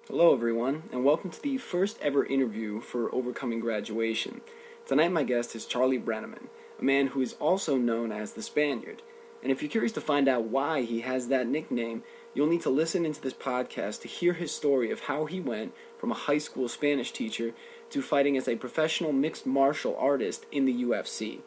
Hello, everyone, and welcome to the first ever interview for Overcoming Graduation. Tonight, my guest is Charlie Brenneman, a man who is also known as the Spaniard. And if you're curious to find out why he has that nickname, you'll need to listen into this podcast to hear his story of how he went from a high school Spanish teacher to fighting as a professional mixed martial artist in the UFC.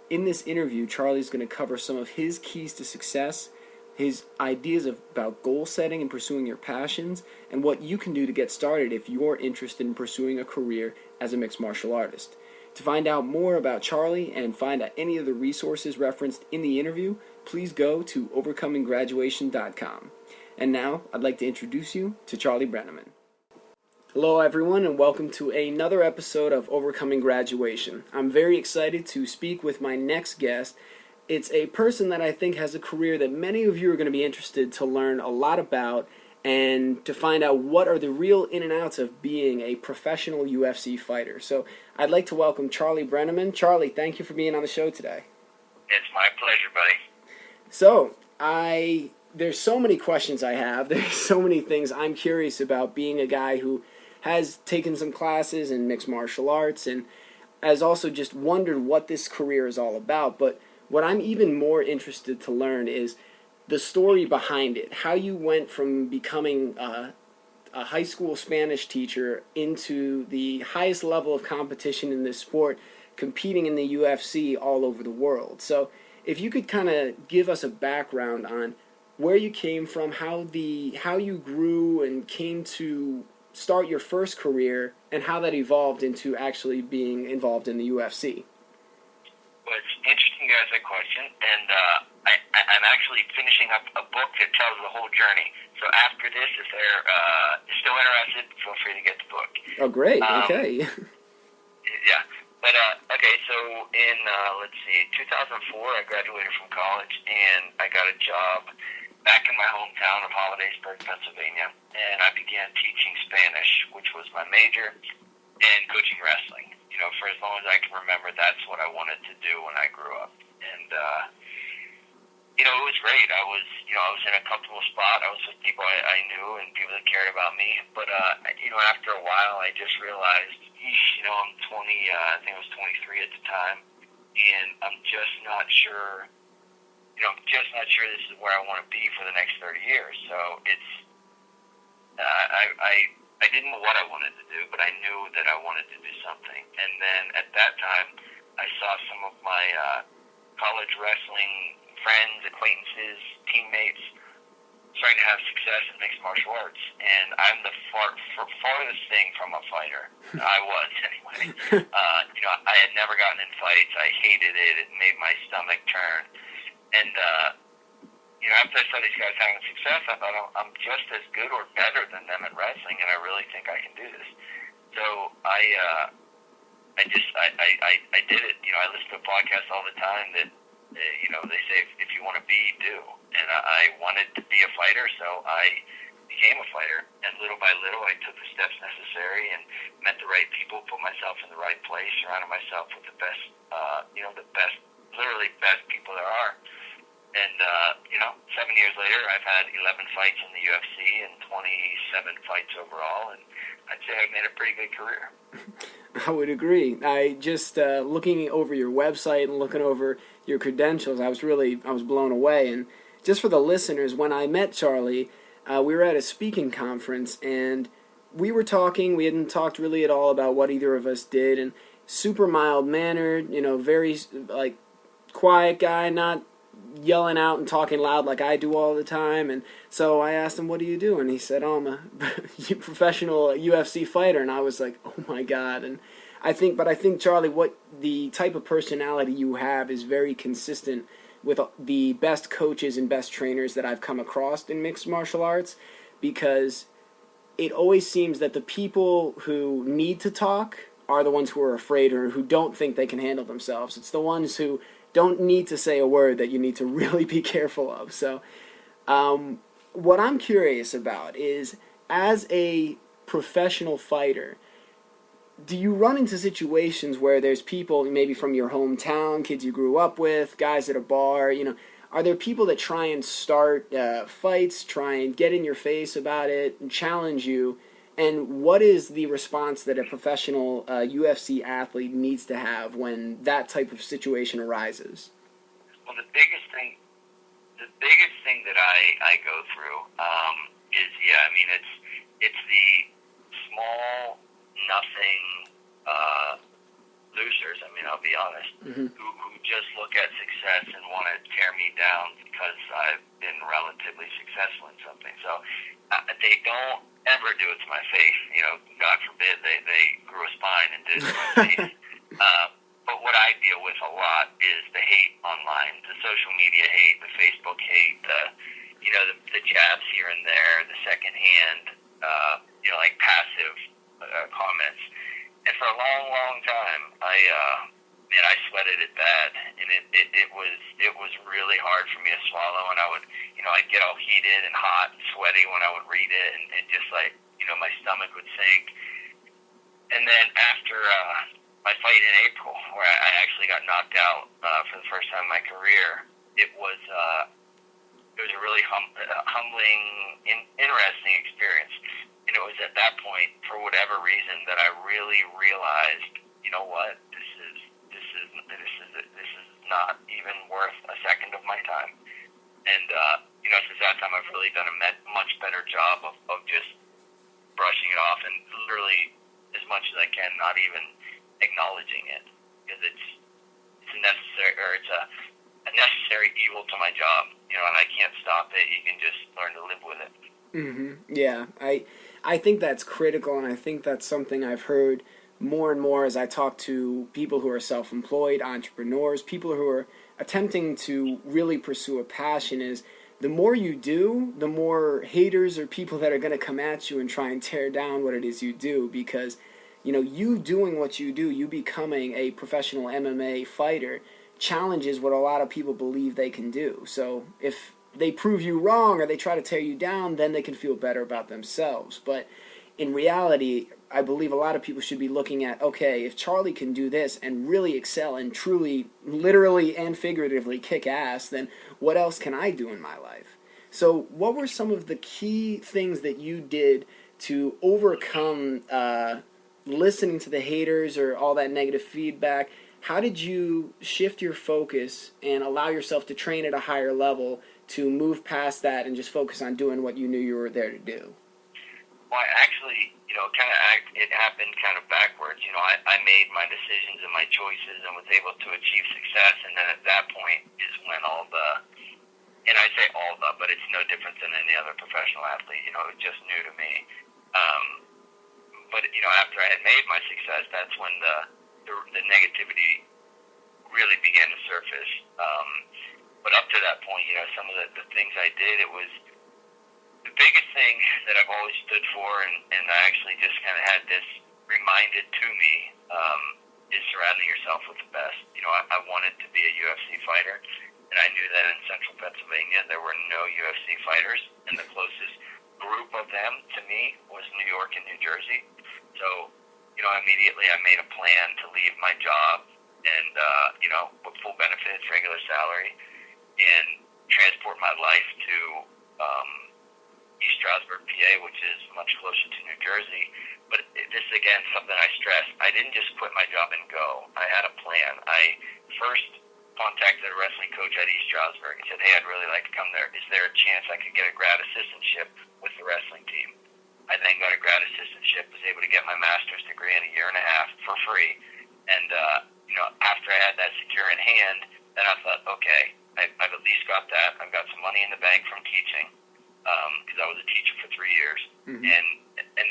In this interview, Charlie's going to cover some of his keys to success, his ideas about goal setting and pursuing your passions, and what you can do to get started if you're interested in pursuing a career as a mixed martial artist. To find out more about Charlie and find out any of the resources referenced in the interview, please go to overcominggraduation.com. And now, I'd like to introduce you to Charlie Brenneman. Hello, everyone, and welcome to another episode of Overcoming Graduation. I'm very excited to speak with my next guest. It's a person that I think has a career that many of you are going to be interested to learn a lot about and to find out what are the real in and outs of being a professional UFC fighter. So I'd like to welcome Charlie Brenneman. Charlie, thank you for being on the show today. It's my pleasure, buddy. So, there's so many questions I have. There's so many things I'm curious about, being a guy who has taken some classes in mixed martial arts and has also just wondered what this career is all about. But what I'm even more interested to learn is the story behind it, how you went from becoming a high school Spanish teacher into the highest level of competition in this sport, competing in the UFC all over the world. So if you could kind of give us a background on where you came from, how you grew and came to start your first career, and how that evolved into actually being involved in the UFC. Well, it's interesting you ask that question, and I'm actually finishing up a book that tells the whole journey. So after this, if they're still interested, feel free to get the book. Oh, great. Okay. Yeah. But, okay, so in, 2004, I graduated from college, and I got a job back in my hometown of Hollidaysburg, Pennsylvania, and I began teaching Spanish, which was my major, and coaching wrestling. You know, for as long as I can remember, that's what I wanted to do when I grew up. And, it was great. I was in a comfortable spot. I was with people I knew and people that cared about me. But, after a while, I just realized, I'm 20, I think I was 23 at the time, and I'm just not sure, this is where I want to be for the next 30 years. So it's, I didn't know what I wanted to do, but I knew that I wanted to do something. And then at that time, I saw some of my college wrestling friends, acquaintances, teammates starting to have success in mixed martial arts. And I'm the farthest thing from a fighter. I was, anyway. I had never gotten in fights. I hated it. It made my stomach turn. And, after I saw these guys having success, I thought, I'm just as good or better than them at wrestling, and I really think I can do this. So I did it. I listen to podcasts all the time that, they say, if you want to be, do. And I wanted to be a fighter, so I became a fighter. And little by little, I took the steps necessary and met the right people, put myself in the right place, surrounded myself with the best, literally best people there are. And, 7 years later, I've had 11 fights in the UFC and 27 fights overall, and I'd say I've made a pretty good career. I would agree. I just, looking over your website and looking over your credentials, I was blown away. And just for the listeners, when I met Charlie, we were at a speaking conference, and we were talking. We hadn't talked really at all about what either of us did, and super mild-mannered, very, quiet guy, not yelling out and talking loud like I do all the time. And so I asked him, what do you do? And he said, I'm a professional UFC fighter. And I was like, oh my God. And I think, Charlie, what the type of personality you have is very consistent with the best coaches and best trainers that I've come across in mixed martial arts, because it always seems that the people who need to talk are the ones who are afraid or who don't think they can handle themselves. It's the ones who don't need to say a word that you need to really be careful of. So what I'm curious about is, as a professional fighter, do you run into situations where there's people maybe from your hometown, kids you grew up with, guys at a bar, are there people that try and start fights, try and get in your face about it and challenge you, And what is the response that a professional UFC athlete needs to have when that type of situation arises? Well, the biggest thing that I go through is, yeah, I mean, it's the small, nothing losers. I mean, I'll be honest, who just look at success and want to tear me down because I've been relatively successful in something. So they don't ever do it to my face. You know, God forbid they grew a spine and did it to my face. But what I deal with a lot is the hate online, the social media hate, the Facebook hate, the jabs here and there, the secondhand, like passive comments. And for a long, long time, I sweated it bad, and it was really hard for me to swallow. And I'd get all heated and hot and sweaty when I would read it, and just like, my stomach would sink. And then after my fight in April, where I actually got knocked out for the first time in my career, it was a really humbling, interesting experience. And it was at that point, for whatever reason, that I really realized, you know what, this is not even worth a second of my time. And since that time, I've really done a much better job of just brushing it off, and literally as much as I can, not even acknowledging it, because it's a necessary evil to my job, and I can't stop it. You can just learn to live with it. Yeah, I think that's critical, and I think that's something I've heard more and more as I talk to people who are self-employed, entrepreneurs, people who are attempting to really pursue a passion. Is the more you do, the more haters or people that are going to come at you and try and tear down what it is you do, because you doing what you do, you becoming a professional MMA fighter, challenges what a lot of people believe they can do. So if they prove you wrong or they try to tear you down, then they can feel better about themselves. But in reality, I believe a lot of people should be looking at, okay, if Charlie can do this and really excel and truly, literally and figuratively kick ass, then what else can I do in my life? So what were some of the key things that you did to overcome listening to the haters or all that negative feedback? How did you shift your focus and allow yourself to train at a higher level to move past that and just focus on doing what you knew you were there to do? Well, it happened kind of backwards. I made my decisions and my choices and was able to achieve success, and then at that point is when and I say all the, but it's no different than any other professional athlete. It was just new to me. But after I had made my success, that's when the negativity really began to surface. But up to that point, some of the things I did, it was the biggest thing that I've always stood for, and I actually just kind of had this reminded to me, is surrounding yourself with the best. I wanted to be a UFC fighter, and I knew that in central Pennsylvania there were no UFC fighters, and the closest group of them to me was New York and New Jersey. So, immediately I made a plan to leave my job and, with full benefits, regular salary, and transport my life to East Stroudsburg, PA, which is much closer to New Jersey. But this is, again, something I stress. I didn't just quit my job and go. I had a plan. I first contacted a wrestling coach at East Stroudsburg and said, hey, I'd really like to come there. Is there a chance I could get a grad assistantship with the wrestling team? I then got a grad assistantship, was able to get my master's degree in a year and a half for free. And, after I had that secure in hand, then I thought, okay, I've at least got that. I've got some money in the bank from teaching, because I was a teacher for 3 years. And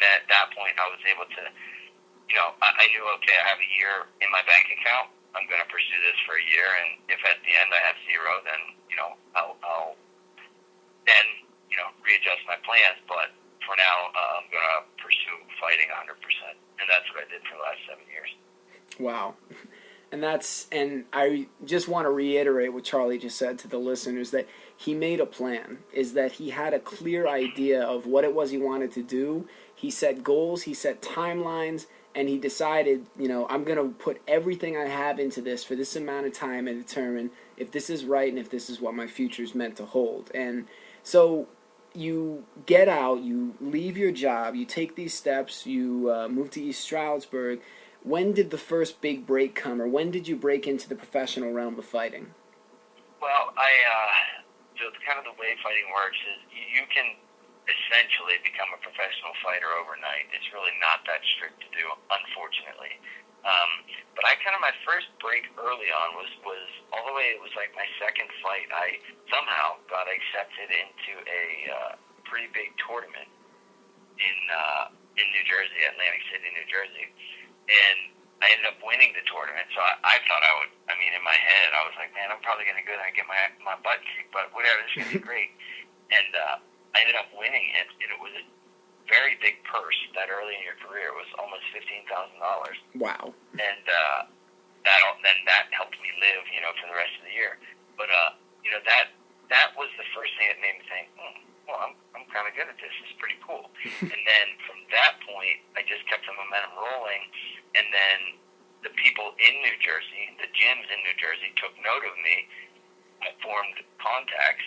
at that point, I was able to, I knew, okay, I have a year in my bank account. I'm going to pursue this for a year, and if at the end I have zero, then, I'll then, readjust my plans. But for now, I'm going to pursue fighting 100%. And that's what I did for the last 7 years. Wow. And I just want to reiterate what Charlie just said to the listeners, that he made a plan, is that he had a clear idea of what it was he wanted to do. He set goals, he set timelines, and he decided, I'm going to put everything I have into this for this amount of time and determine if this is right and if this is what my future is meant to hold. And so you get out, you leave your job, you take these steps, you move to East Stroudsburg. When did the first big break come, or when did you break into the professional realm of fighting? Well, so kind of the way fighting works is you can essentially become a professional fighter overnight. It's really not that strict to do, unfortunately. But my first break early on was all the way, it was like my second fight. I somehow got accepted into a pretty big tournament in New Jersey, Atlantic City, New Jersey. And I ended up winning the tournament, so I thought I would. I mean, in my head, I was like, man, I'm probably going to go there and get my butt kicked, but whatever, this is going to be great. And I ended up winning it, and it was a very big purse that early in your career. It was almost $15,000. Wow. And that helped me live, for the rest of the year. But that was the first thing that made me think, well, I'm kind of good at this. It's pretty cool. And then from that point, I just kept the momentum rolling. And then the people in New Jersey, the gyms in New Jersey, took note of me. I formed contacts,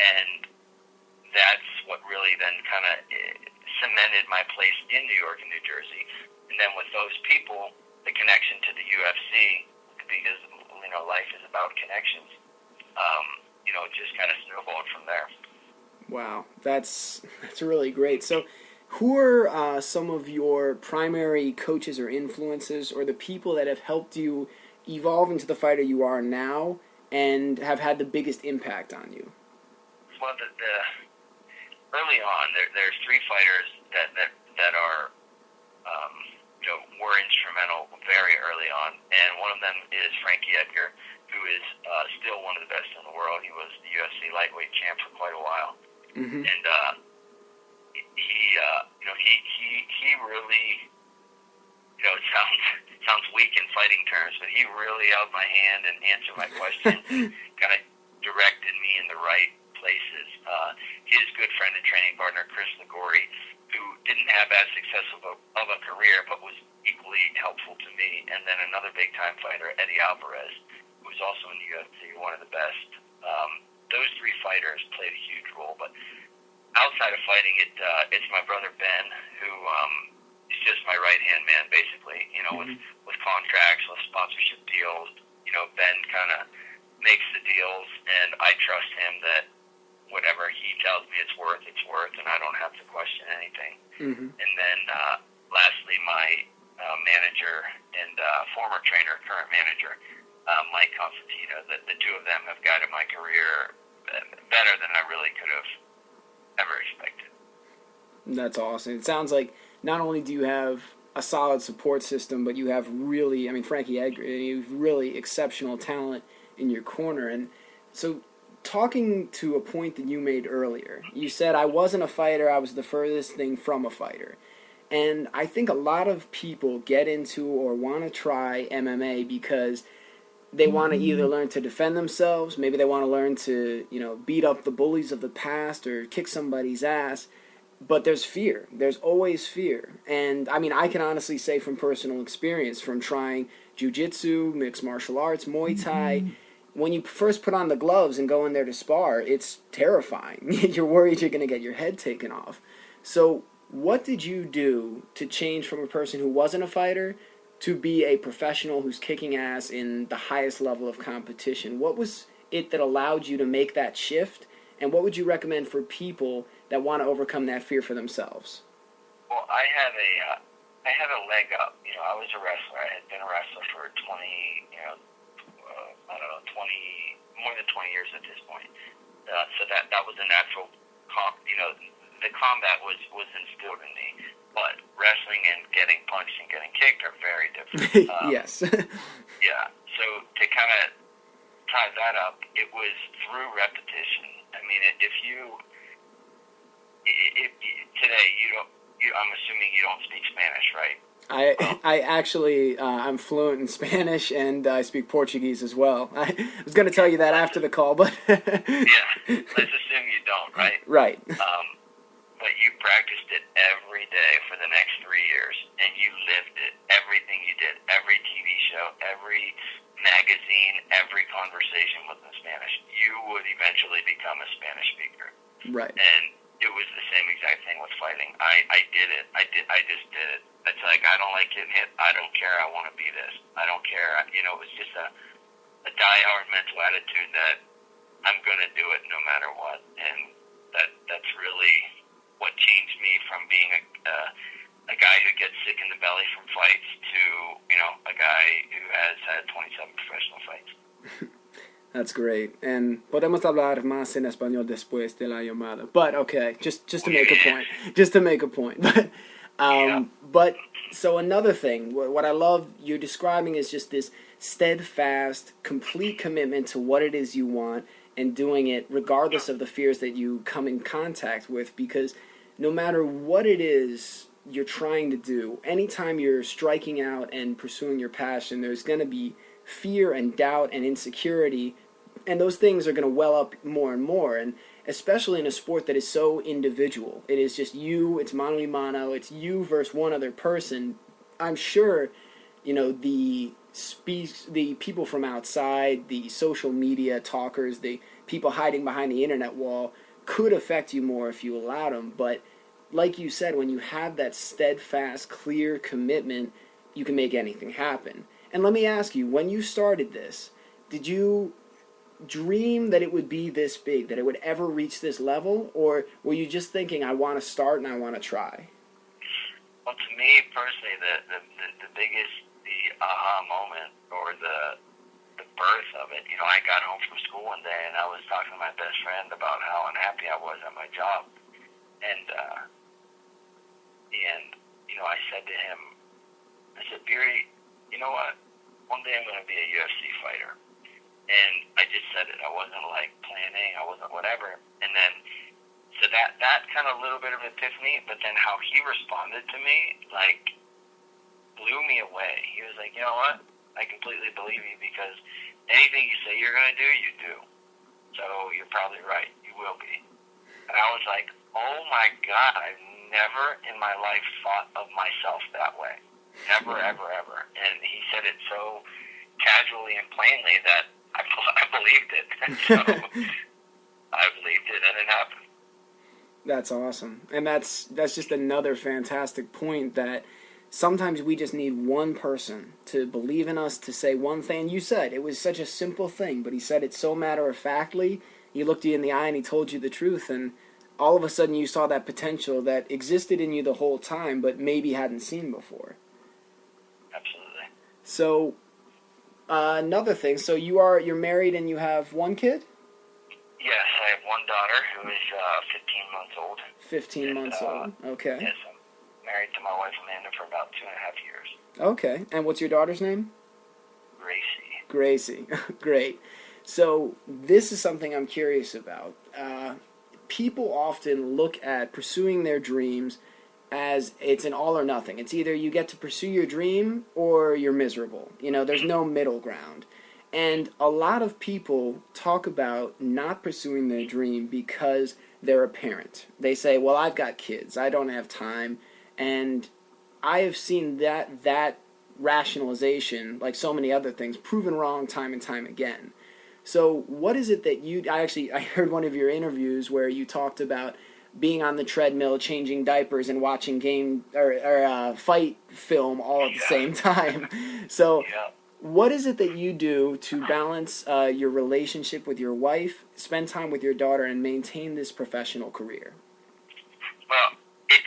and that's what really then kind of cemented my place in New York and New Jersey. And then with those people, the connection to the UFC, because life is about connections. It just kind of snowballed from there. Wow, that's really great. So, who are some of your primary coaches or influences, or the people that have helped you evolve into the fighter you are now, and have had the biggest impact on you? Well, the early on, there's three fighters that are were instrumental very early on, and one of them is Frankie Edgar, who is still one of the best in the world. He was the UFC lightweight champ for quite a while, Mm-hmm. and he really, it sounds weak in fighting terms, but he really held my hand and answered my questions, and kind of directed me in the right places. His good friend and training partner, Chris Ligori, who didn't have as successful of a career, but was equally helpful to me, and then another big-time fighter, Eddie Alvarez, who was also in the UFC, one of the best. Those three fighters played a huge role, but outside of fighting, it's my brother Ben, who is just my right-hand man, basically, with contracts, with sponsorship deals. Ben kind of makes the deals, and I trust him that whatever he tells me it's worth, and I don't have to question anything. Mm-hmm. And then lastly, my manager and former trainer, current manager, Mike Constantino. The two of them have guided my career better than I really could have ever expected. That's awesome. It sounds like not only do you have a solid support system, but you have really, Frankie Edgar, you have really exceptional talent in your corner. And so, talking to a point that you made earlier, you said, I wasn't a fighter, I was the furthest thing from a fighter. And I think a lot of people get into or want to try MMA because they want to either learn to defend themselves, maybe they want to learn to, beat up the bullies of the past or kick somebody's ass, but there's fear. There's always fear. And, I can honestly say from personal experience, from trying jiu-jitsu, mixed martial arts, Muay Thai, when you first put on the gloves and go in there to spar, it's terrifying. You're worried you're going to get your head taken off. So what did you do to change from a person who wasn't a fighter to be a professional who's kicking ass in the highest level of competition? What was it that allowed you to make that shift? And what would you recommend for people that want to overcome that fear for themselves? Well, I had a leg up. I was a wrestler. I had been a wrestler for 20, more than 20 years at this point. So that was a natural the combat was instilled in me. But wrestling and getting punched and getting kicked are very different. Yes. Yeah. So to kind of tie that up, it was through repetition. If today I'm assuming you don't speak Spanish, right? I actually, I'm fluent in Spanish, and I speak Portuguese as well. I was going to tell you that after the call, but... Yeah, let's assume you don't, right? Right. But you practiced it every day for the next 3 years, and you lived it. Everything you did, every TV show, every magazine, every conversation was in Spanish. You would eventually become a Spanish speaker. Right. And it was the same exact thing with fighting. I did it. I just did it. It's like, I don't like getting hit. I don't care. I want to be this. I don't care. You know, it was just a die-hard mental attitude that I'm going to do it no matter what. And that's really what changed me from being a guy who gets sick in the belly from fights to, you know, a guy who has had 27 professional fights. That's great. And podemos hablar más en español después de la llamada. But okay, just to make a point. Just to make a point. But so another thing, what I love you're describing is just this steadfast, complete commitment to what it is you want and doing it regardless of the fears that you come in contact with, because no matter what it is you're trying to do, anytime you're striking out and pursuing your passion, there's going to be fear and doubt and insecurity, and those things are going to well up more and more. And especially in a sport that is so individual, it is just you, it's mano a mano, it's you versus one other person. I'm sure, you know, the people from outside, the social media talkers, the people hiding behind the internet wall could affect you more if you allowed them. But like you said, when you have that steadfast, clear commitment, you can make anything happen. And let me ask you, when you started this, did you dream that it would be this big, that it would ever reach this level? Or were you just thinking, I want to start and I want to try? Well, to me personally, the biggest, the aha moment, or the birth of it, you know, I got home from school one day and I was talking to my best friend about how unhappy I was at my job. And you know, I said to him, I said, Beery, you know what? One day I'm going to be a UFC fighter. And I just said it. I wasn't like planning. I wasn't whatever. And then, so that kind of little bit of epiphany, but then how he responded to me, like, blew me away. He was like, you know what? I completely believe you, because anything you say you're going to do, you do. So you're probably right. You will be. And I was like, oh my God, I've never in my life thought of myself that way. Never, ever, ever. And he said it so casually and plainly that I believed it. So I believed it, and it happened. That's awesome. And that's just another fantastic point, that sometimes we just need one person to believe in us, to say one thing. You said it was such a simple thing, but he said it so matter-of-factly. He looked you in the eye and he told you the truth, and all of a sudden you saw that potential that existed in you the whole time, but maybe hadn't seen before. Absolutely. So, another thing, so you're married and you have one kid? Yes, I have one daughter who is 15 months old. 15 months old, okay. Yes, I'm married to my wife Amanda for about 2.5 years. Okay, and what's your daughter's name? Gracie. Gracie, great. So this is something I'm curious about. People often look at pursuing their dreams as it's an all or nothing. It's either you get to pursue your dream or you're miserable. You know, there's no middle ground. And a lot of people talk about not pursuing their dream because they're a parent. They say, well, I've got kids. I don't have time. And I have seen that rationalization, like so many other things, proven wrong time and time again. So what is it that I heard one of your interviews where you talked about being on the treadmill, changing diapers, and watching fight film all at the same time. So what is it that you do to balance your relationship with your wife, spend time with your daughter, and maintain this professional career? Well, it's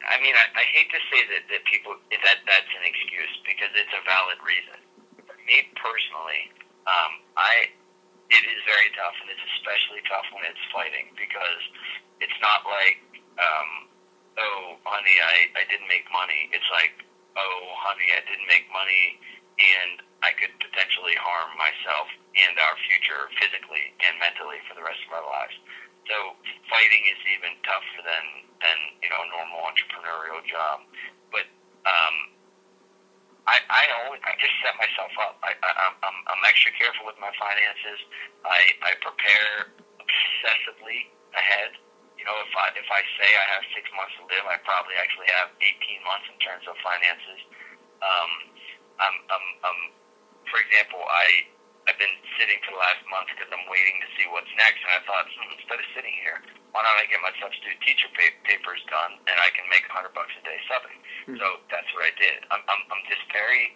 I mean, I hate to say that people that's an excuse, because it's a valid reason. For me personally, it is very tough, and it's especially tough when it's fighting, because it's not like, oh, honey, I didn't make money. It's like, oh, honey, I didn't make money, and I could potentially harm myself and our future physically and mentally for the rest of our lives. So fighting is even tougher than a normal entrepreneurial job. But I just set myself up. I'm extra careful with my finances. I prepare obsessively ahead. You know, if I say I have 6 months to live, I probably actually have 18 months in terms of finances. For example, I've been sitting for the last month because I'm waiting to see what's next. And I thought, instead of sitting here, why don't I get my substitute teacher papers done, and I can make $100 a day subbing. Mm-hmm. So that's what I did. I'm just very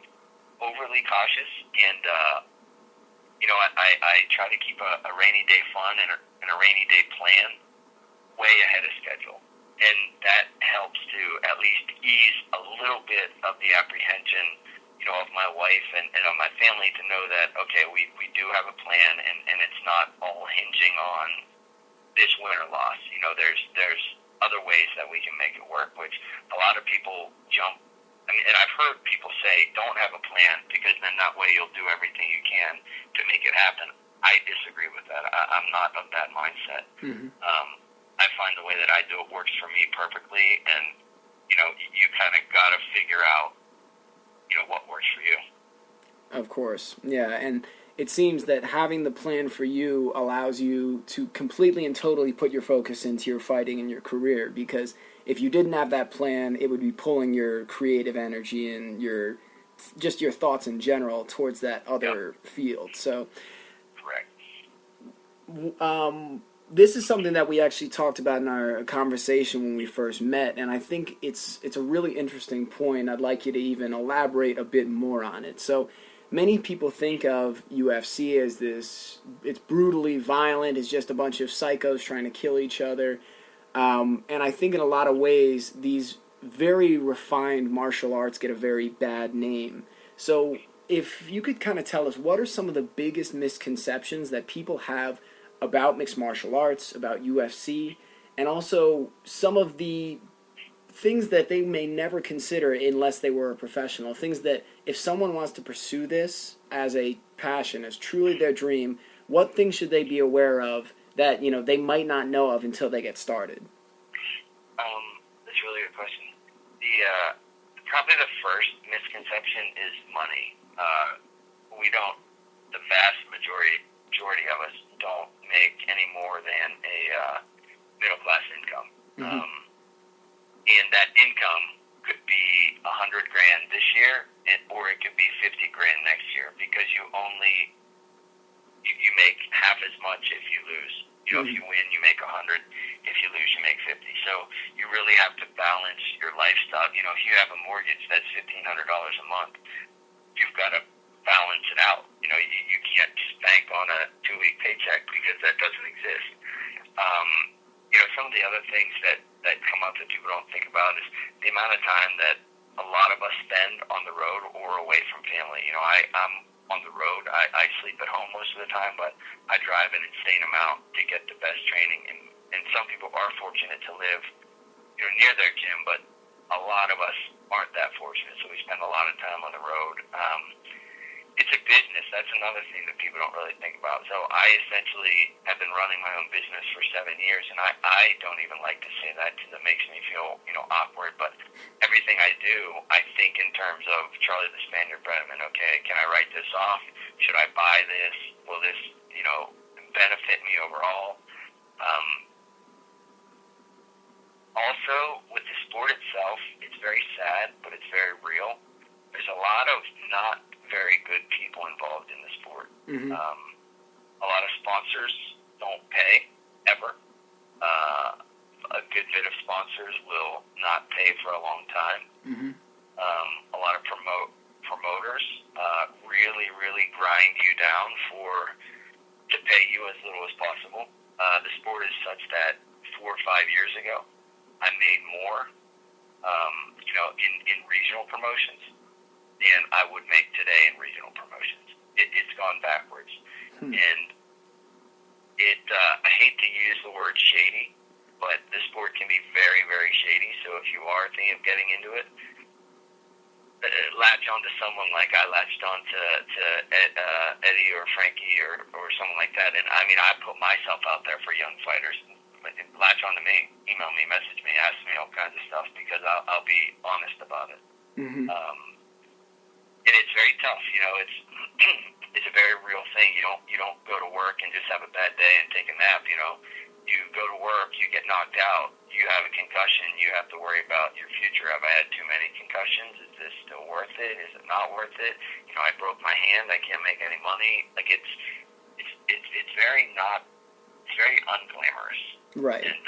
overly cautious, and I try to keep a rainy day fund and a rainy day plan way ahead of schedule, and that helps to at least ease a little bit of the apprehension, of my wife and of my family, to know that, okay, we do have a plan, and it's not all hinging on this win or loss. There's other ways that we can make it work, which a lot of people jump. I mean, and I've heard people say, don't have a plan, because then that way you'll do everything you can to make it happen. I disagree with that. I'm not of that mindset. Mm-hmm. I find the way that I do it works for me perfectly, and, you kind of got to figure out, what works for you. Of course, yeah, and it seems that having the plan for you allows you to completely and totally put your focus into your fighting and your career, because if you didn't have that plan, it would be pulling your creative energy and your thoughts in general towards that other field. So, correct. This is something that we actually talked about in our conversation when we first met, and I think it's a really interesting point. I'd like you to even elaborate a bit more on it. So, many people think of UFC as it's brutally violent, it's just a bunch of psychos trying to kill each other. And I think in a lot of ways, these very refined martial arts get a very bad name. So if you could kind of tell us, what are some of the biggest misconceptions that people have about mixed martial arts, about UFC, and also some of the things that they may never consider unless they were a professional, things that if someone wants to pursue this as a passion, as truly their dream, what things should they be aware of that they might not know of until they get started? That's a really good question. Probably the first misconception is money. The vast majority of us don't make any more than a middle class income. Mm-hmm. And that income could be $100,000 this year, or it could be $50,000 next year, because you make half as much if you lose. Mm-hmm. If you win, you make 100. If you lose, you make 50. So you really have to balance your lifestyle. If you have a mortgage that's $1,500 a month, you've got to balance it out. You can't just bank on a 2-week paycheck, because that doesn't exist. Some of the other things that come up that people don't think about is the amount of time that a lot of us spend on the road or away from family. I'm on the road. I sleep at home most of the time, but I drive an insane amount to get the best training. And some people are fortunate to live, near their gym, but a lot of us aren't that fortunate, so we spend a lot of time on the road. It's a business. That's another thing that people don't really think about. So I essentially have been running my own business for 7 years, and I don't even like to say that because it makes me feel, awkward. But everything I do, I think in terms of Charlie the Spaniard Brenneman. Okay, can I write this off? Should I buy this? Will this, benefit me overall? Also, with the sport itself, it's very sad, but it's very real. There's a lot of not very good people involved in the sport. Mm-hmm. A lot of sponsors don't pay, ever. A good bit of sponsors will not pay for a long time. Mm-hmm. A lot of promoters really, really grind you down to pay you as little as possible. The sport is such that 4 or 5 years ago, I made more, in regional promotions than I would make today in regional promotions. It's gone backwards. And I hate to use the word shady, but the sport can be very, very shady. So if you are thinking of getting into it, latch on to someone like I latched on to Eddie or Frankie or someone like that. And I mean, I put myself out there for young fighters. Latch on to me, email me, message me, ask me all kinds of stuff, because I'll be honest about it. Mm-hmm. And it's very tough. It's a very real thing. You don't go to work and just have a bad day and take a nap. You go to work, you get knocked out, you have a concussion, you have to worry about your future. Have I had too many concussions? Is this still worth it? Is it not worth it? I broke my hand. I can't make any money. Like it's very not. It's very unglamorous. Right. And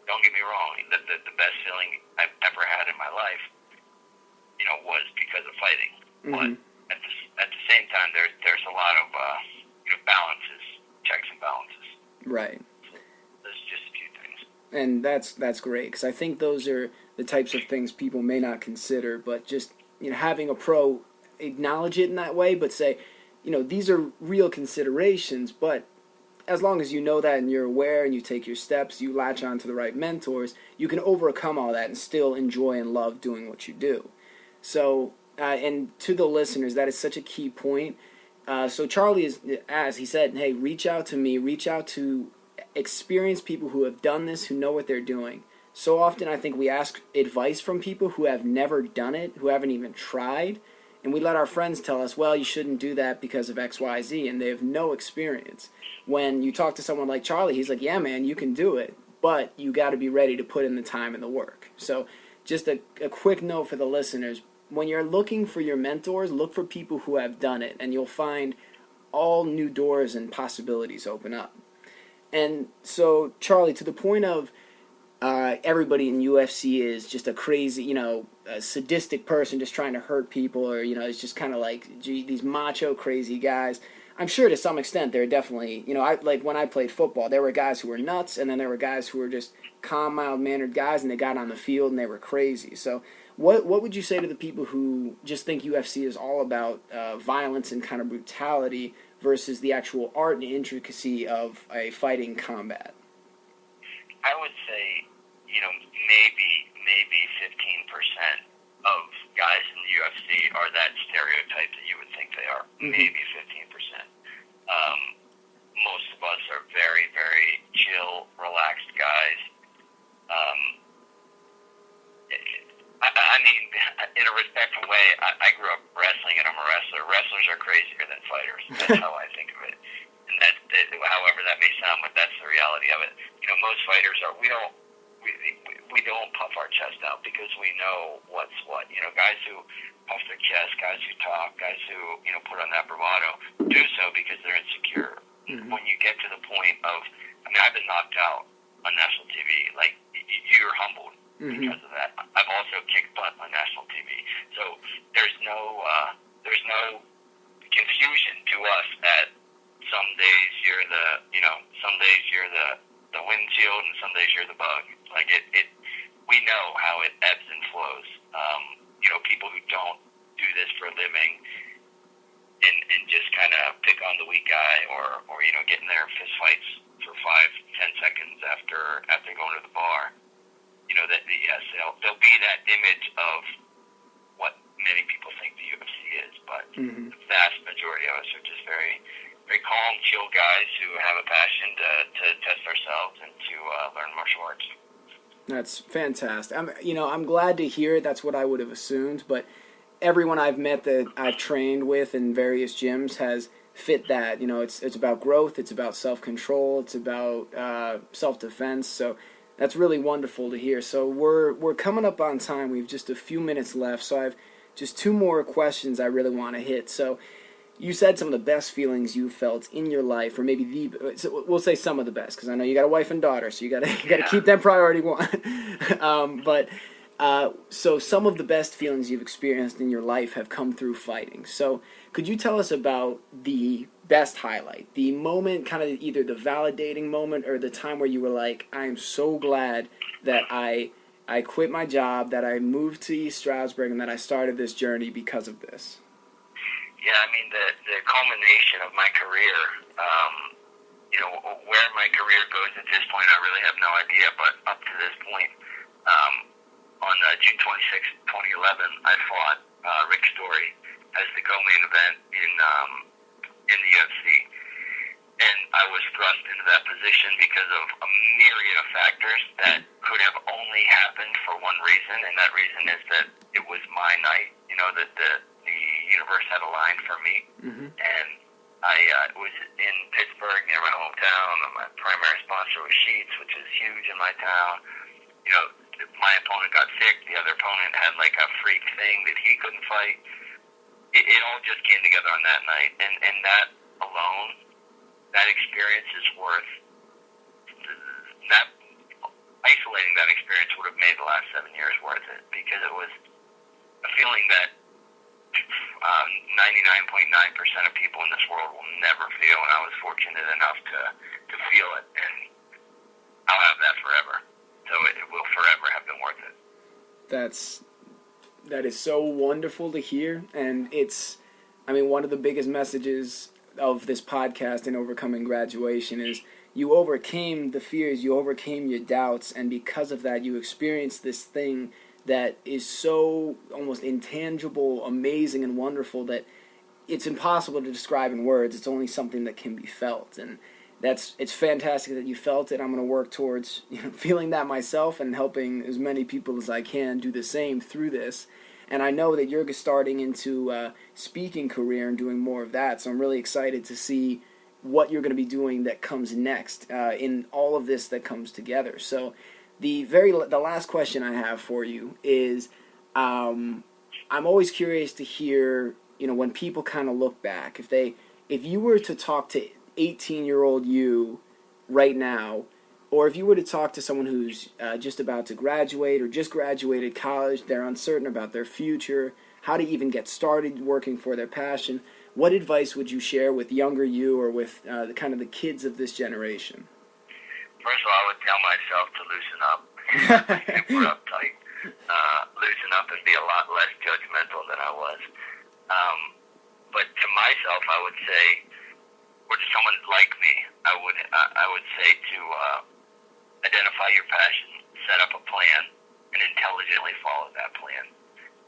don't get me wrong. The best feeling I've ever had in my life, was because of fighting. Mm-hmm. But at the same time, there's a lot of balances, checks and balances. Right. There's just a few things. And that's great, because I think those are the types of things people may not consider, but just having a pro acknowledge it in that way, but say, these are real considerations, but as long as you know that and you're aware and you take your steps, you latch on to the right mentors, you can overcome all that and still enjoy and love doing what you do. So, and to the listeners, that is such a key point. So Charlie is, as he said, hey, reach out to me, reach out to experienced people who have done this, who know what they're doing. So often I think we ask advice from people who have never done it, who haven't even tried, and we let our friends tell us, well, you shouldn't do that because of X, Y, Z, and they have no experience. When you talk to someone like Charlie, he's like, yeah, man, you can do it, but you got to be ready to put in the time and the work. So just a quick note for the listeners, when you're looking for your mentors, look for people who have done it, and you'll find all new doors and possibilities open up. And so, Charlie, to the point of everybody in UFC is just a crazy, a sadistic person just trying to hurt people, or, it's just kind of like these macho, crazy guys. I'm sure to some extent there are definitely, like when I played football, there were guys who were nuts, and then there were guys who were just calm, mild-mannered guys, and they got on the field and they were crazy. So what would you say to the people who just think UFC is all about violence and kind of brutality versus the actual art and intricacy of a fighting combat? I would say, maybe 15% of guys in the UFC are that stereotype that you would think they are. Mm-hmm. Maybe 15%. Most of us are very, very chill, relaxed guys. I mean, in a respectful way, I grew up wrestling, and I'm a wrestler. Wrestlers are crazier than fighters. That's how I think of it. And however that may sound, but that's the reality of it. Most fighters are. We don't puff our chest out because we know what's what. Guys who puff their chest, guys who talk, guys who put on that bravado do so because they're insecure. Mm-hmm. When you get to the point of, I've been knocked out on national TV. Like, you're humbled. Mm-hmm. Because of that. I've also kicked butt on national TV. So there's no confusion to us that some days you're the windshield and some days you're the bug. Like we know how it ebbs and flows. People who don't do this for a living and just kind of pick on the weak guy or get in their fist fights for 5-10 seconds after going to the bar. That yes, there'll be that image of what many people think the UFC is, but mm-hmm. the vast majority of us are just very, very calm, chill guys who have a passion to test ourselves and to learn martial arts. That's fantastic. I'm glad to hear it. That's what I would have assumed, but everyone I've met that I've trained with in various gyms has fit that. It's about growth, it's about self-control, it's about self-defense. So that's really wonderful to hear. So we're coming up on time. We have just a few minutes left. So I have just two more questions I really want to hit. So you said some of the best feelings you felt in your life, or maybe we'll say some of the best, because I know you got a wife and daughter, so you got to keep them priority one. So some of the best feelings you've experienced in your life have come through fighting. So could you tell us about the best highlight, the moment, kind of either the validating moment or the time where you were like, I am so glad that I quit my job, that I moved to East Stroudsburg, and that I started this journey because of this? Yeah, the culmination of my career, where my career goes at this point, I really have no idea, but up to this point, on June 26, 2011, I fought Rick Story as the co-main event in the UFC. And I was thrust into that position because of a myriad of factors that could have only happened for one reason, and that reason is that it was my night, that the universe had aligned for me. Mm-hmm. And I was in Pittsburgh, near my hometown, and my primary sponsor was Sheetz, which is huge in my town. my opponent got sick, the other opponent had like a freak thing that he couldn't fight. It all just came together on that night, and that alone, that experience is worth that. Isolating that experience would have made the last 7 years worth it, because it was a feeling that 99.9% of people in this world will never feel, and I was fortunate enough to feel it, and I'll have that forever. So it will forever have been worth it. That is so wonderful to hear, and one of the biggest messages of this podcast in Overcoming Graduation is you overcame the fears, you overcame your doubts, and because of that, you experienced this thing that is so almost intangible, amazing, and wonderful that it's impossible to describe in words. It's only something that can be felt, and it's fantastic that you felt it. I'm going to work towards feeling that myself and helping as many people as I can do the same through this. And I know that you're starting into a speaking career and doing more of that, so I'm really excited to see what you're going to be doing that comes next in all of this that comes together. So the last question I have for you is, I'm always curious to hear, when people kind of look back, if you were to talk to 18-year-old you right now, or if you were to talk to someone who's just about to graduate or just graduated college, they're uncertain about their future, how to even get started working for their passion, what advice would you share with younger you or with the kids of this generation? First of all, I would tell myself to loosen up. If we're uptight, loosen up and be a lot less judgmental than I was. But to myself, I would say, or to someone like me, I would say to identify your passion, set up a plan, and intelligently follow that plan.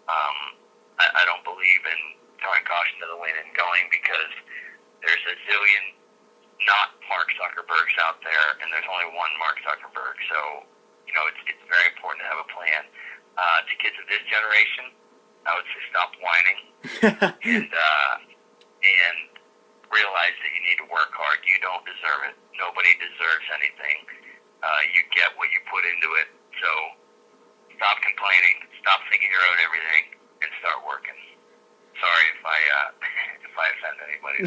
I don't believe in throwing caution to the wind and going, because there's a zillion not Mark Zuckerbergs out there, and there's only one Mark Zuckerberg. So, it's very important to have a plan. To kids of this generation, I would say stop whining and realize that you need to work hard. You don't deserve it. Nobody deserves anything. You get what you put into it. So stop complaining, stop thinking you're owed everything, and start working. Sorry if I offend anybody.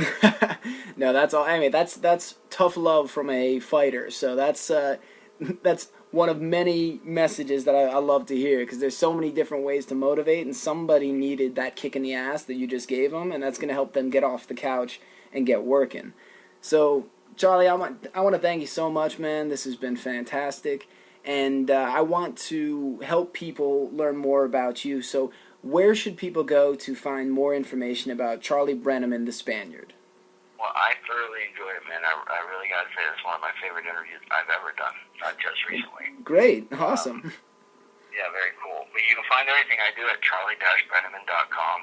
No, that's all. That's tough love from a fighter. So that's one of many messages that I love to hear, because there's so many different ways to motivate, and somebody needed that kick in the ass that you just gave them, and that's going to help them get off the couch and get working. So, Charlie, I want to thank you so much, man. This has been fantastic, and I want to help people learn more about you. So, where should people go to find more information about Charlie Brenneman, the Spaniard? Well, I thoroughly enjoyed it, man. I really got to say, it's one of my favorite interviews I've ever done, not just recently. Great. Awesome. Yeah, very cool. But you can find everything I do at charlie-brenneman.com.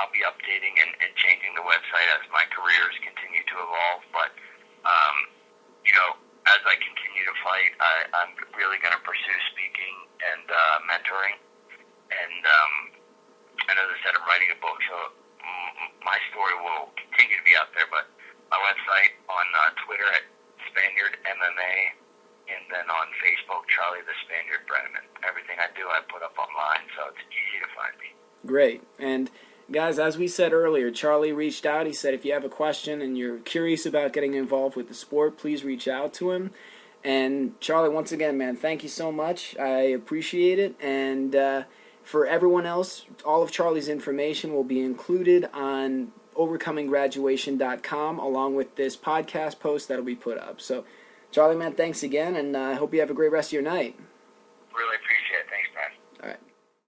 I'll be updating and changing the website as my careers continue to evolve. But, as I continue to fight, I'm really going to pursue speaking and mentoring. And as I said, I'm writing a book, so my story will continue to be out there. But my website, on Twitter at Spaniard MMA, and then on Facebook, Charlie the Spaniard Brenneman. Everything I do, I put up online, so it's easy to find me. Great. And guys, as we said earlier, Charlie reached out. He said if you have a question and you're curious about getting involved with the sport, please reach out to him. And Charlie, once again, man, thank you so much. I appreciate it. And for everyone else, all of Charlie's information will be included on overcominggraduation.com along with this podcast post that'll be put up. So, Charlie, man, thanks again, and I hope you have a great rest of your night. Really appreciate it.